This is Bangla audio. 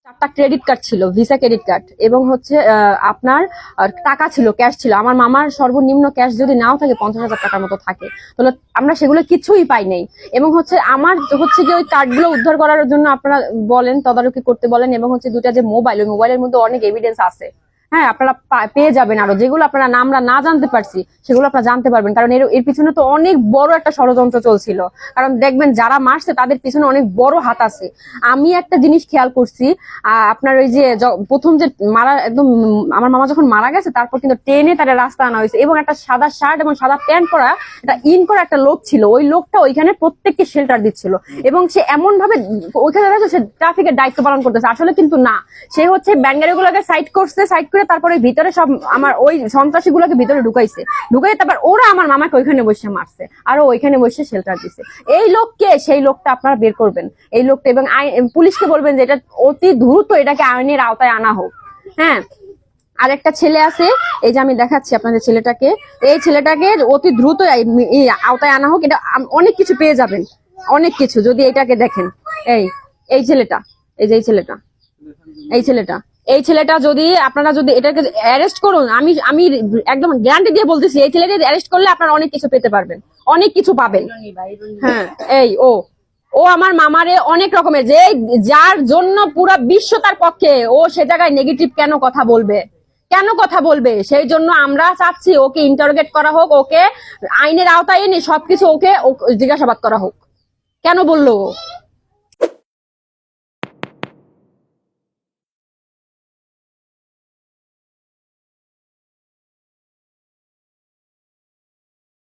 4টা ক্রেডিট কার্ড ছিল, ভিসা ক্রেডিট কার্ড, এবং হচ্ছে আপনার টাকা ছিল, ক্যাশ ছিল। আমার মামার সর্বনিম্ন ক্যাশ যদি নাও থাকে 50,000 টাকার মতো থাকে, তাহলে আমরা সেগুলো কিছুই পাই নাই। এবং হচ্ছে আমার হচ্ছে যে ওই কার্ডগুলো উদ্ধার করার জন্য আপনারা বলেন, তদারকি করতে বলেন, এবং হচ্ছে দুটা যে মোবাইল, ওই মোবাইলের মধ্যে অনেক এভিডেন্স আছে। হ্যাঁ, আপনারা পেয়ে যাবেন, আরো যেগুলো আপনারা আমরা না জানতে পারছি সেগুলো আপনারা জানতে পারবেন। কারণ এর পিছনে তো অনেক বড় একটা ষড়যন্ত্র চলছিল। কারণ দেখবেন যারা মারছে তাদের পিছনে অনেক বড় হাত আছে। আমি একটা জিনিস খেয়াল করছি, আপনার ওই যে প্রথম যে মারা একদম আমার মামা যখন মারা গেছে, তারপর কিন্তু ট্রেনে তারা রাস্তা আনা হয়েছে, এবং একটা সাদা শার্ট এবং সাদা প্যান্ট পরা একটা করা একটা লোক ছিল। ওই লোকটা ওইখানে প্রত্যেককে শেল্টার দিচ্ছিল, এবং সে এমন ভাবে ওইখানে সে ট্রাফিকের দায়িত্ব পালন করতেছে। আসলে কিন্তু না, সে হচ্ছে ব্যাঙ্গারিগুলোকে সাইড করছে, সাইড করে তারপরে ভিতরে সব আমার ওই সন্ত্রাসী গুলোকে ভিতরে ঢুকাইছে, তারপর ওরা আমার মামাকে ওইখানে বসে মারছে, আর ওইখানে বসে শেল্টার দিছে। এই লোককে, সেই লোকটা আপনারা বের করবেন, এই লোকটা, এবং পুলিশকে বলবেন যে এটা অতি দ্রুত এটাকে আইনের আওতায় আনা হোক। হ্যাঁ, আর একটা ছেলে আছে, এই যে আমি দেখাচ্ছি আপনাদের ছেলেটাকে, এই ছেলেটাকে অতি দ্রুত আওতায় আনা হোক। এটা অনেক কিছু পেয়ে যাবেন, অনেক কিছু, যদি এটাকে দেখেন। এই ছেলেটা, এই যে এই ছেলেটা যদি আপনারা যদি এটাকে অ্যারেস্ট করুন, আমি একদম গ্যারান্টি দিয়ে বলতেছি, এই ছেলেকে অ্যারেস্ট করলে আপনারা অনেক কিছু পেতে পারবেন, অনেক কিছু পাবেন। হ্যাঁ, ও আমার মামারে অনেক রকমের, যে যার জন্য পুরো বিশ্ব তার পক্ষে, ও সে জায়গায় নেগেটিভ কেন কথা বলবে? সেই জন্য আমরা চাচ্ছি ওকে ইন্টারোগেট করা হোক, ওকে আইনের আওতায় এনে সবকিছু ওকে জিজ্ঞাসাবাদ করা হোক। কেন বললো?